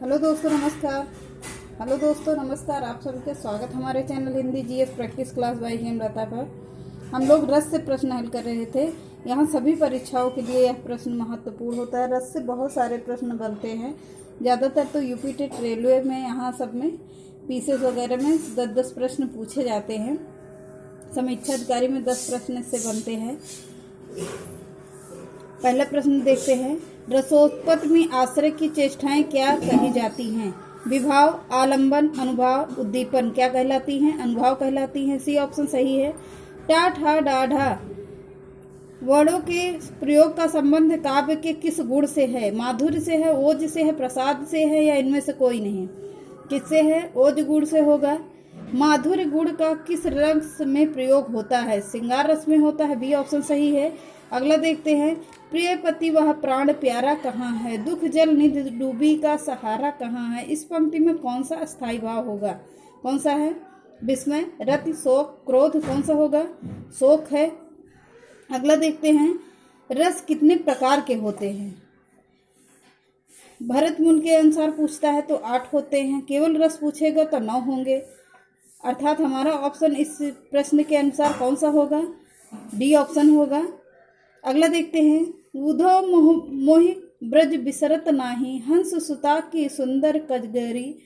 Hello दोस्तों नमस्कार। आप सभी का स्वागत हमारे channel Hindi GS practice class by Hemlata पर। हम लोग रस से प्रश्न हल कर रहे थे। यहाँ सभी परीक्षाओं के लिए यह प्रश्न महत्वपूर्ण होता है। रस से बहुत सारे प्रश्न बनते हैं। ज़्यादातर तो यूपी टेट रेलवे में, यहाँ सब में पीसीएस वगैरह में 10-10 प्रश्न पूछे जाते हैं। समीक्षा अधिकारी में 10 प्रश्न इससे बनते हैं। पहला प्रश्न देखते हैं। रसोत्पत्ति में आश्रय की चेष्टाएं क्या कही जाती हैं? विभाव, आलंबन, अनुभाव, उद्दीपन क्या कहलाती हैं? अनुभाव कहलाती हैं। सी ऑप्शन सही है। टा ठा डा ढा वर्णों के प्रयोग का संबंध काव्य के किस गुण से है? माधुर्य से है, ओज से है, प्रसाद से है, या इनमें से कोई नहीं? किससे है? ओज गुण से होगा। माधुर्य गुण का किस रस में प्रयोग होता है? श्रृंगार रस में होता है। बी ऑप्शन सही है। अगला देखते हैं। प्रिय पति वह प्राण प्यारा कहाँ है? दुख जल निधि डूबी का सहारा कहाँ है? इस पंक्ति में कौन सा अस्थायी भाव होगा? कौन सा है? विस्मय, रति, शोक, क्रोध कौन सा होगा? शोक है। अगला देखते हैं। रस कितने प्रकार के होते हैं? भरत मुनि के अनुसार पूछता है तो 8 होते हैं। केवल रस पूछेगा तो 9 होंगे। अर्थात हमारा ऑप्शन इस प्रश्न के अनुसार कौन सा होगा? डी ऑप्शन होगा। अगला देखते हैं। उधो मोहि ब्रज बिसरत नाही, हंस सुता की सुंदर कजगरी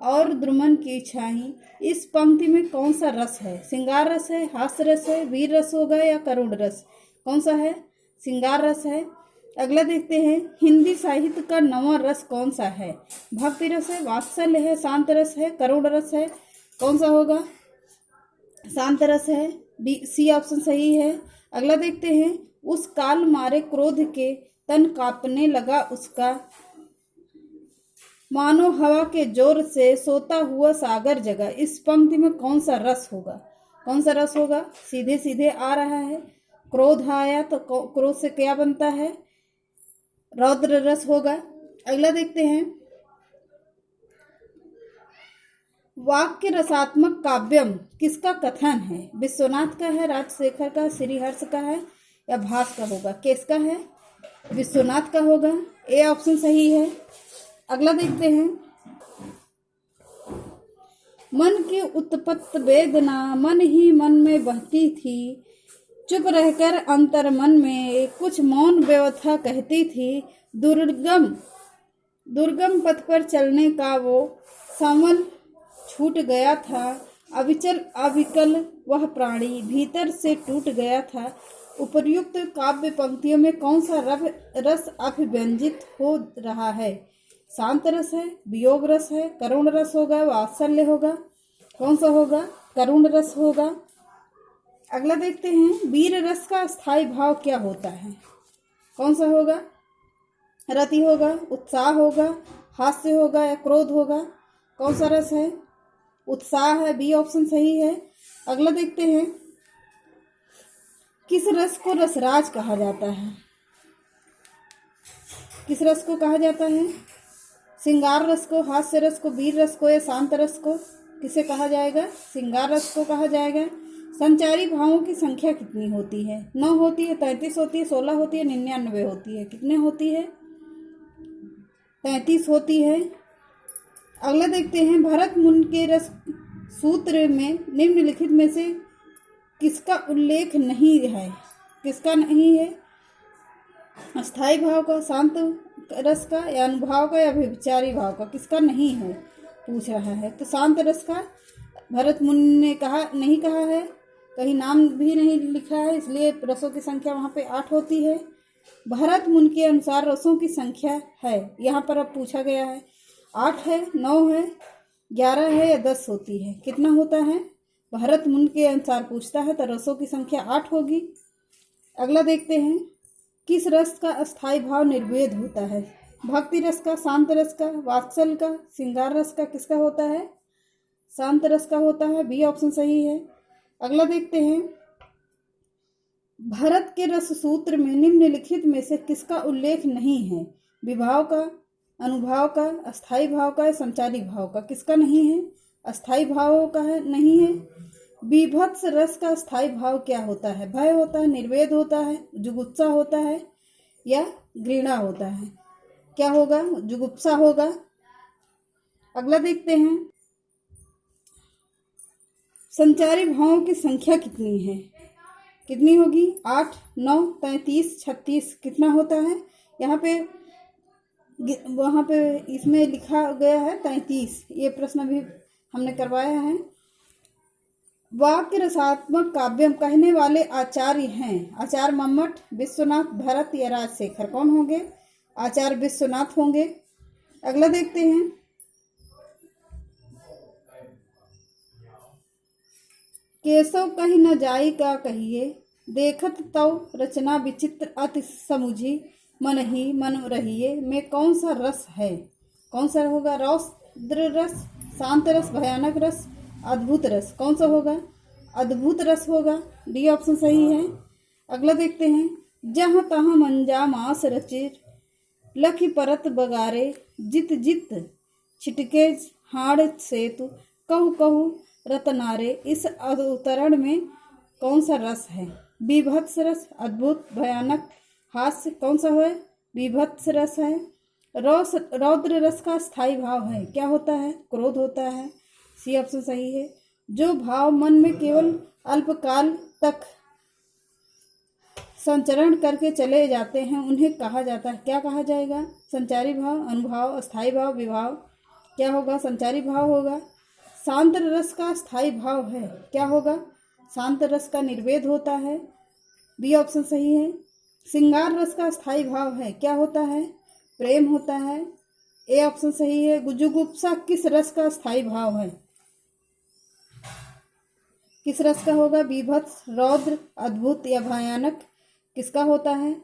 और द्रुमन की छाही। इस पंक्ति में कौन सा रस है? श्रृंगार रस है, हास्य रस है, वीर रस होगा, या करुण रस? कौन सा है? श्रृंगार रस है। अगला देखते हैं। हिंदी साहित्य का नवा रस कौन सा है? भक्ति रस है, वात्सल्य है, शांत रस है, करुण रस है? कौन सा होगा? शांत रस है। डी सी ऑप्शन सही है। अगला देखते हैं। उस काल मारे क्रोध के तन कांपने लगा उसका, मानो हवा के जोर से सोता हुआ सागर जगा। इस पंक्ति में कौन सा रस होगा? कौन सा रस होगा? सीधे सीधे आ रहा है। क्रोध आया तो क्रोध से क्या बनता है? रौद्र रस होगा। अगला देखते हैं। वाक्य रसात्मक काव्यम किसका कथन है? विश्वनाथ का है, राजशेखर का, श्रीहर्ष का है, या भास का होगा? किसका है? विश्वनाथ का होगा। ए ऑप्शन सही है। अगला देखते हैं। मन की उत्पत्त वेदना मन ही मन में बहती थी, चुप रहकर अंतर मन में कुछ मौन व्यथा कहती थी। दुर्गम पथ पर चलने का वो संवल छूट गया था, अविचल अविकल वह प्राणी भीतर से टूट गया था। उपर्युक्त काव्य पंक्तियों में कौन सा रस अभिव्यंजित हो रहा है? शांत रस है, वियोग रस है, करुण रस होगा, वात्सल्य होगा? कौन सा होगा? करुण रस होगा। अगला देखते हैं। वीर रस का स्थायी भाव क्या होता है? कौन सा होगा? रति होगा, उत्साह होगा, हास्य होगा, या क्रोध होगा? कौन सा रस है? उत्साह है। बी ऑप्शन सही है। अगला देखते हैं। किस रस को रसराज कहा जाता है? किस रस को कहा जाता है? श्रृंगार रस को, हास्य रस को, वीर रस को, या शांत रस को? किसे कहा जाएगा? श्रृंगार रस को कहा जाएगा। संचारी भावों की संख्या कितनी होती है? 9 होती है, 33 होती है, 16 होती है, 99 होती है? कितने होती है? 33 होती है। अगला देखते हैं। भरत मुनि के रस सूत्र में निम्नलिखित में से किसका उल्लेख नहीं है? किसका नहीं है? अस्थाई भाव का, शांत रस का, या अनुभाव का, या व्यभिचारी भाव का? किसका नहीं है पूछ रहा है। तो शांत रस का भरत मुनि ने नहीं कहा है, कहीं नाम भी नहीं लिखा है, इसलिए रसों की संख्या वहाँ पे 8 होती है। भरत मुनि के अनुसार रसों की संख्या है, यहाँ पर अब पूछा गया है 8 है, 9 है, 11 है, या 10 होती है? कितना होता है? भरत मुनि के अनुसार पूछता है तो रसों की संख्या 8 होगी। अगला देखते हैं। किस रस का अस्थायी भाव निर्वेद होता है? भक्ति रस का, शांत रस का, वात्सल्य का, श्रृंगार रस का? किसका होता है? शांत रस का होता है। बी ऑप्शन सही है। अगला देखते हैं। भरत के रस सूत्र में निम्नलिखित में से किसका उल्लेख नहीं है? विभाव का, अनुभाव का, अस्थायी भाव का, संचारी भाव का? किसका नहीं है? अस्थायी भाव का है, नहीं है। बीभत्स रस का स्थायी भाव क्या होता है? भय होता है, निर्वेद होता है, जुगुप्सा होता है, या घृणा होता है? क्या होगा? जुगुप्सा होगा। अगला देखते हैं, संचारी भावों की संख्या कितनी है? कितनी होगी? 8, 9, 33, 36 कितना होता है? वहाँ पे इसमें लिखा गया है 33। ये प्रश्न भी हमने करवाया है। वाक्य रसात्मक काव्य कहने वाले आचार्य हैं। आचार्य मम्मट, विश्वनाथ, भरत या राजशेखर कौन होंगे? आचार्य विश्वनाथ होंगे। अगला देखते हैं, केशव कही न जाई का कहिए, देखत तव रचना विचित्र अति समुझी, मन ही मन रहिए में कौन सा रस है? कौन सा होगा? रौद्र रस, शांत रस, भयानक रस, अद्भुत रस कौन सा होगा? अद्भुत रस होगा। डी ऑप्शन सही है। अगला देखते हैं, जहाँ तहाँ मंजा मास रचिर, लखी परत बगारे, जित जित छिटके हाड़ सेतु, कहु कहु रतनारे। इस अवतरण में कौन सा रस है? बीभत्स रस, अद्भुत, भयानक, हास्य कौन सा है? बीभत्स रस है। रौद्र रस का स्थायी भाव है, क्या होता है? क्रोध होता है। सी ऑप्शन सही है। जो भाव मन में केवल अल्पकाल तक संचरण करके चले जाते हैं उन्हें कहा जाता है, क्या कहा जाएगा? संचारी भाव, अनुभाव, अस्थायी भाव, विभाव क्या होगा? संचारी भाव होगा। शांत रस का स्थायी भाव है, क्या होगा? शांत रस का निर्वेद होता है। बी ऑप्शन सही है। श्रृंगार रस का स्थायी भाव है, क्या होता है? प्रेम होता है। ए ऑप्शन सही है। जुगुप्सा किस रस का स्थायी भाव है? किस रस का होगा? बीभत्स, रौद्र, अद्भुत या भयानक किसका होता है?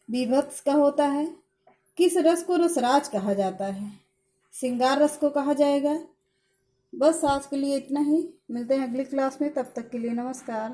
बीभत्स का होता है। किस रस को रसराज कहा जाता है? श्रृंगार रस को कहा जाएगा। बस आज के लिए इतना ही, मिलते हैं अगली क्लास में, तब तक के लिए नमस्कार।